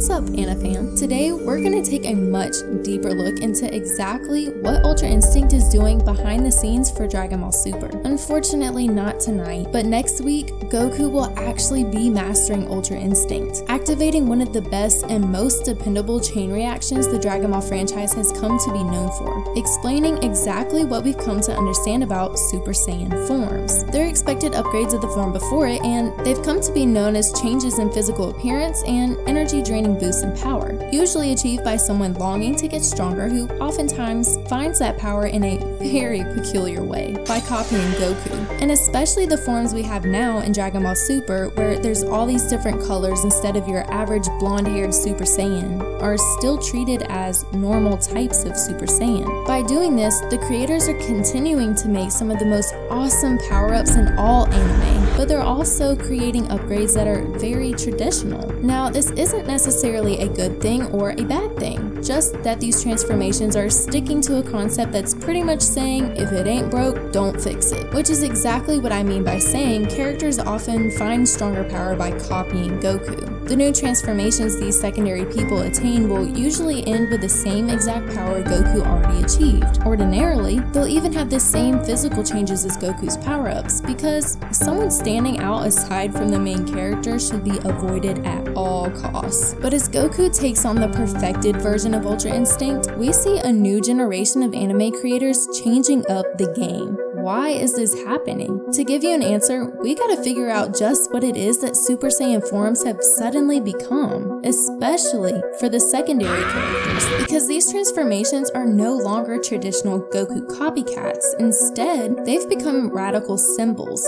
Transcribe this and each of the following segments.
What's up, Anna fam? Today we're going to take a much deeper look into exactly what Ultra Instinct is doing behind the scenes for Dragon Ball Super. Unfortunately not tonight, but next week Goku will actually be mastering Ultra Instinct, activating one of the best and most dependable chain reactions the Dragon Ball franchise has come to be known for, explaining exactly what we've come to understand about Super Saiyan forms. There are expected upgrades of the form before it, and they've come to be known as changes in physical appearance and energy draining boosts in power, usually achieved by someone longing to get stronger who oftentimes finds that power in a very peculiar way, by copying Goku. And especially the forms we have now in Dragon Ball Super, where there's all these different colors instead of your average blonde-haired Super Saiyan, are still treated as normal types of Super Saiyan. By doing this, the creators are continuing to make some of the most awesome power-ups in all anime, but they're also creating upgrades that are very traditional. Now, this isn't necessarily a good thing or a bad thing, just that these transformations are sticking to a concept that's pretty much saying, if it ain't broke, don't fix it. Which is exactly what I mean by saying characters often find stronger power by copying Goku. The new transformations these secondary people attain will usually end with the same exact power Goku already achieved. Ordinarily, they'll even have the same physical changes as Goku's power-ups, because someone standing out aside from the main character should be avoided at all costs. But as Goku takes on the perfected version of Ultra Instinct, we see a new generation of anime creators changing up the game. Why is this happening? To give you an answer, we gotta figure out just what it is that Super Saiyan forms have suddenly become, especially for the secondary characters, because these transformations are no longer traditional Goku copycats. Instead, they've become radical symbols.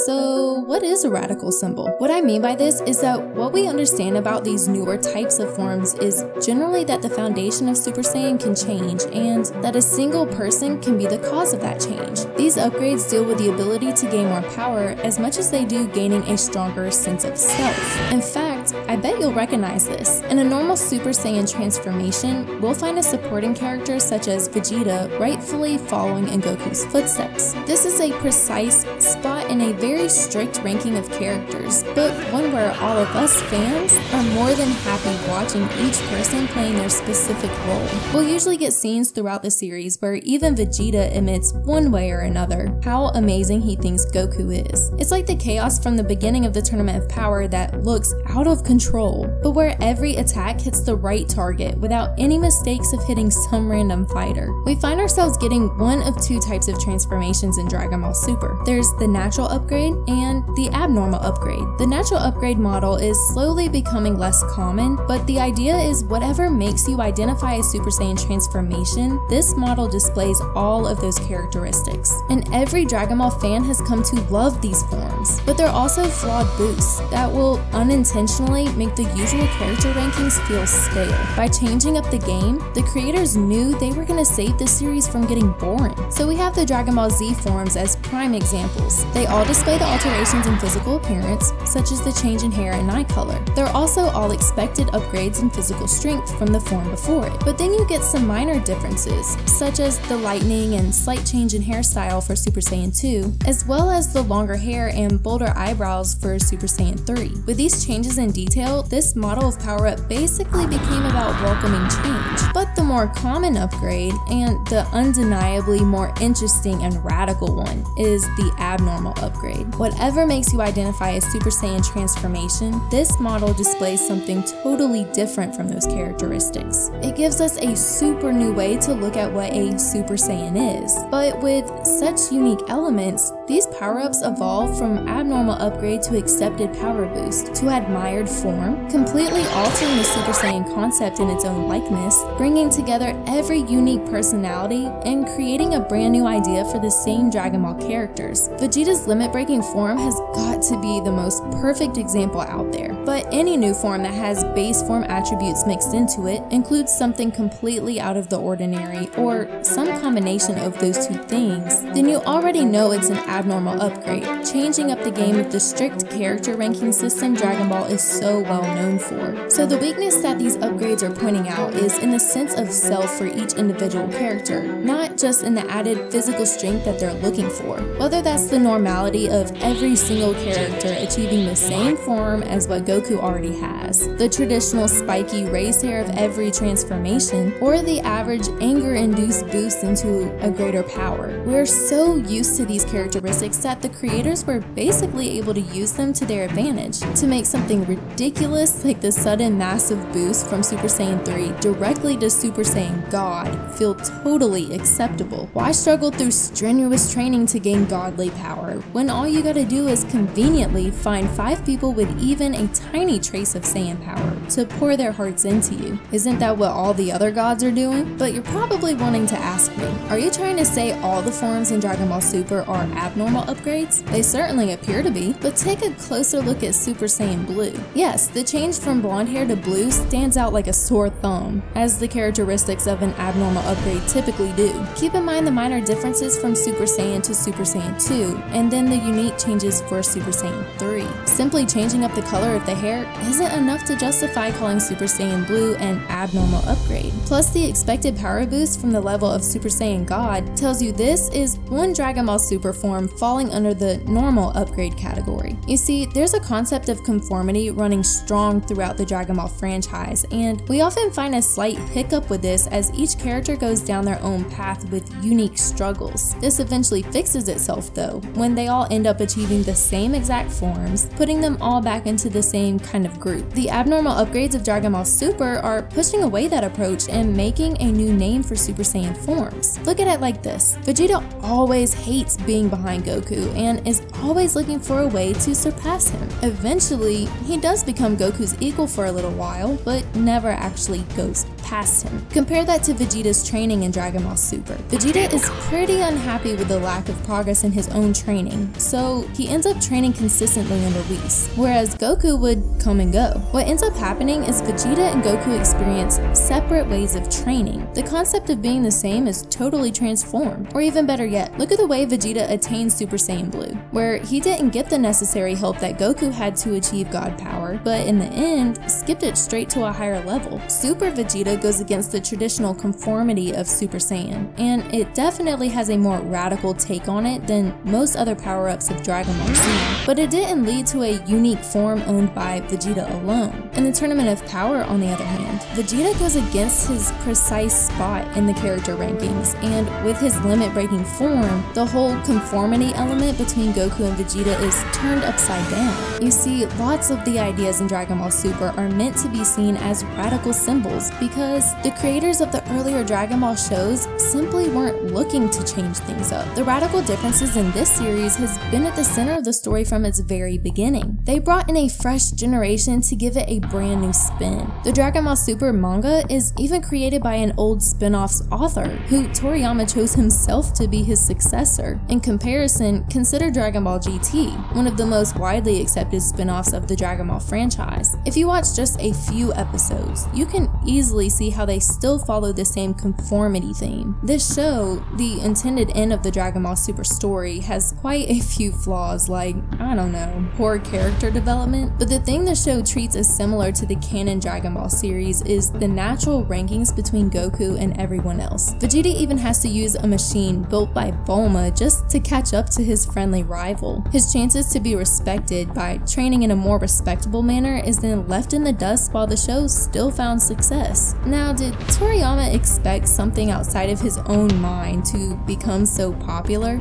So what is a radical symbol? What I mean by this is that what we understand about these newer types of forms is generally that the foundation of Super Saiyan can change, and that a single person can be the cause of that change. These upgrades deal with the ability to gain more power as much as they do gaining a stronger sense of self. In fact, I bet you'll recognize this. In a normal Super Saiyan transformation, we'll find a supporting character such as Vegeta rightfully following in Goku's footsteps. This is a precise spot in a very strict ranking of characters, but one where all of us fans are more than happy watching each person playing their specific role. We'll usually get scenes throughout the series where even Vegeta admits one way or another how amazing he thinks Goku is. It's like the chaos from the beginning of the Tournament of Power that looks out of control, but where every attack hits the right target without any mistakes of hitting some random fighter. We find ourselves getting one of two types of transformations in Dragon Ball Super. There's the natural upgrade and the abnormal upgrade. The natural upgrade model is slowly becoming less common, but the idea is whatever makes you identify a Super Saiyan transformation, this model displays all of those characteristics. And every Dragon Ball fan has come to love these forms, but they're also flawed boosts that will unintentionally make the usual character rankings feel stale. By changing up the game, the creators knew they were going to save the series from getting boring. So we have the Dragon Ball Z forms as prime examples. They all display the alterations in physical appearance, such as the change in hair and eye color. They're also all expected upgrades in physical strength from the form before it. But then you get some minor differences, such as the lightning and slight change in hairstyle for Super Saiyan 2, as well as the longer hair and bolder eyebrows for Super Saiyan 3. With these changes in detail, this model of power-up basically became about welcoming change. But the more common upgrade, and the undeniably more interesting and radical one, is the abnormal upgrade. Whatever makes you identify a Super Saiyan transformation, this model displays something totally different from those characteristics. It gives us a super new way to look at what a Super Saiyan is. But with such unique elements, these power-ups evolve from abnormal upgrade to accepted power boost to admired form, completely altering the Super Saiyan concept in its own likeness, bringing together every unique personality and creating a brand new idea for the same Dragon Ball characters. Vegeta's limit-breaking form has got to be the most perfect example out there, but any new form that has base form attributes mixed into it includes something completely out of the ordinary, or some combination of those two things, then you already know it's an abnormal upgrade. Changing up the game with the strict character ranking system Dragon Ball is so well known for. So the weakness that these upgrades are pointing out is in the sense of self for each individual character, not just in the added physical strength that they're looking for. Whether that's the normality of every single character achieving the same form as what Goku already has, the traditional spiky raised hair of every transformation, or the average anger-induced boost into a greater power. We're so used to these characteristics that the creators were basically able to use them to their advantage to make something ridiculous like the sudden massive boost from Super Saiyan 3 directly to Super Saiyan God feel totally acceptable. Why struggle through strenuous training to gain godly power when all you gotta do is conveniently find 5 people with even a tiny trace of Saiyan power to pour their hearts into you? Isn't that what all the other gods are doing? But you're probably wanting to ask me, are you trying to say all the forms in Dragon Ball Super are abnormal upgrades? They certainly appear to be, but take a closer look at Super Saiyan Blue. Yes, the change from blonde hair to blue stands out like a sore thumb, as the characteristics of an abnormal upgrade typically do. Keep in mind the minor differences from Super Saiyan to Super Saiyan 2, and then the unique changes for Super Saiyan 3. Simply changing up the color of the hair isn't enough to justify calling Super Saiyan Blue an abnormal upgrade. Plus, the expected power boost from the level of Super Saiyan God tells you this is one Dragon Ball Super form falling under the normal upgrade category. You see, there's a concept of conformity running strong throughout the Dragon Ball franchise, and we often find a slight hiccup with this as each character goes down their own path with unique struggles. This eventually fixes itself though, when they all end up achieving the same exact forms, putting them all back into the same kind of group. The abnormal upgrades of Dragon Ball Super are pushing away that approach and making a new name for Super Saiyan forms. Look at it like this: Vegeta always hates being behind Goku and is always looking for a way to surpass him. Eventually, he does become Goku's equal for a little while, but never actually goes past him. Compare that to Vegeta's training in Dragon Ball Super. Vegeta is pretty unhappy with the lack of progress in his own training, so he ends up training consistently under Whis, whereas Goku would come and go. What ends up happening is Vegeta and Goku experience separate ways of training. The concept of being the same is totally transformed. Or even better yet, look at the way Vegeta attained Super Saiyan Blue, where he didn't get the necessary help that Goku had to achieve God power, but in the end, skipped it straight to a higher level. Super Vegeta goes against the traditional conformity of Super Saiyan, and it definitely has a more radical take on it than most other power-ups of Dragon Ball Z, but it didn't lead to a unique form owned by Vegeta alone. In the Tournament of Power, on the other hand, Vegeta goes against his precise spot in the character rankings, and with his limit-breaking form, the whole conformity element between Goku and Vegeta is turned upside down. You see, lots of the ideas in Dragon Ball Super are meant to be seen as radical symbols because the creators of the earlier Dragon Ball shows simply weren't looking to change things up. The radical differences in this series has been at the center of the story from its very beginning. They brought in a fresh generation to give it a brand new spin. The Dragon Ball Super manga is even created by an old spin-off's author, who Toriyama chose himself to be his successor. In comparison, consider Dragon Ball GT, one of the most widely accepted spin-offs of the Dragon Ball franchise. If you watch just a few episodes, you can easily see how they still follow the same conformity theme. This show, the intended end of the Dragon Ball Super story, has quite a few flaws like, I don't know, poor character development, but the thing the show treats as similar to the canon Dragon Ball series is the natural rankings between Goku and everyone else. Vegeta even has to use a machine built by Bulma just to catch up to his friendly rival. His chances to be respected by training in a more respectable manner is then left in the dust while the show still found success. Now, did Toriyama expect something outside of his own mind to become so popular?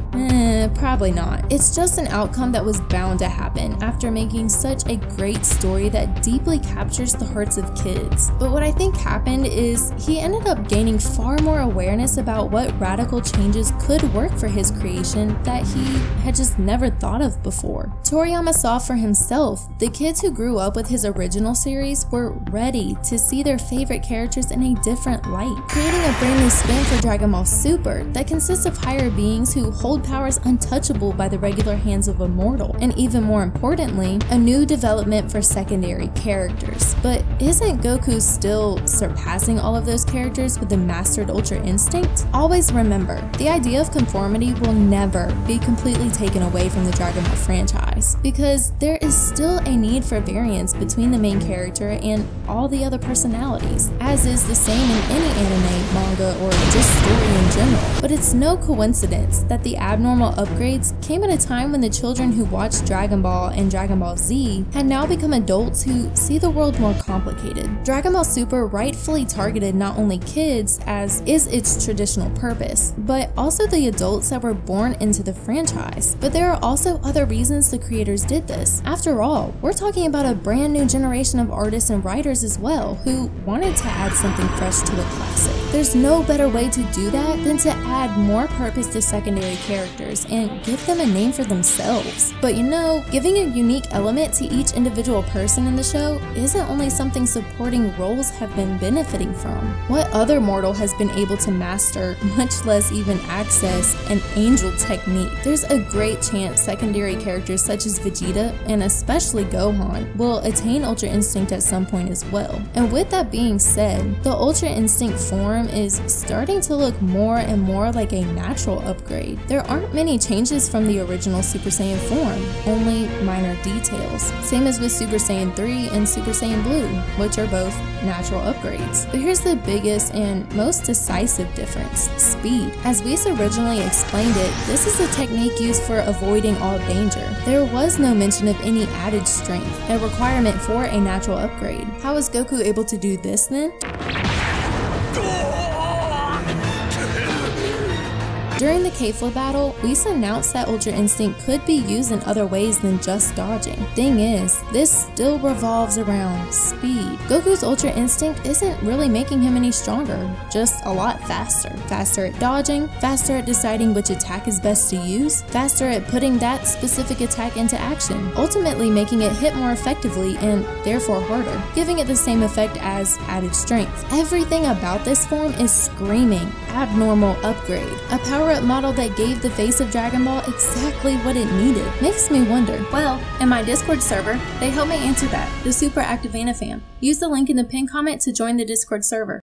Probably not. It's just an outcome that was bound to happen after making such a great story that deeply captures the hearts of kids. But what I think happened is he ended up gaining far more awareness about what radical changes could work for his creation that he had just never thought of before. Toriyama saw for himself the kids who grew up with his original series were ready to see their favorite characters in a different light, creating a brand new spin for Dragon Ball Super that consists of higher beings who hold powers untouchable by the regular hands of a mortal, and even more importantly, a new development for secondary characters. But isn't Goku still surpassing all of those characters with the mastered Ultra Instinct? Always remember, the idea of conformity will never be completely taken away from the Dragon Ball franchise, because there is still a need for for variance between the main character and all the other personalities, as is the same in any anime, manga, or just story in general. But it's no coincidence that the abnormal upgrades came at a time when the children who watched Dragon Ball and Dragon Ball Z had now become adults who see the world more complicated. Dragon Ball Super rightfully targeted not only kids, as is its traditional purpose, but also the adults that were born into the franchise. But there are also other reasons the creators did this. After all, we're talking about a brand new generation of artists and writers as well, who wanted to add something fresh to a classic. There's no better way to do that than to add more purpose to secondary characters and give them a name for themselves. But you know, giving a unique element to each individual person in the show isn't only something supporting roles have been benefiting from. What other mortal has been able to master, much less even access, an angel technique? There's a great chance secondary characters such as Vegeta, and especially Gohan, will attain Ultra Instinct at some point as well. And with that being said, the Ultra Instinct form is starting to look more and more like a natural upgrade. There aren't many changes from the original Super Saiyan form, only minor details. Same as with Super Saiyan 3 and Super Saiyan Blue, which are both natural upgrades. But here's the biggest and most decisive difference: speed. As Whis originally explained it, this is a technique used for avoiding all danger. There was no mention of any added strength, a requirement for a natural upgrade. How is Goku able to do this then? During the K-Flow battle, Whis announced that Ultra Instinct could be used in other ways than just dodging. Thing is, this still revolves around speed. Goku's Ultra Instinct isn't really making him any stronger, just a lot faster. Faster at dodging, faster at deciding which attack is best to use, faster at putting that specific attack into action, ultimately making it hit more effectively and therefore harder, giving it the same effect as added strength. Everything about this form is screaming abnormal upgrade, a power-up model that gave the face of Dragon Ball exactly what it needed. Makes me wonder. Well, in my Discord server, they helped me answer that, the Super Active Anna fam. Use the link in the pinned comment to join the Discord server.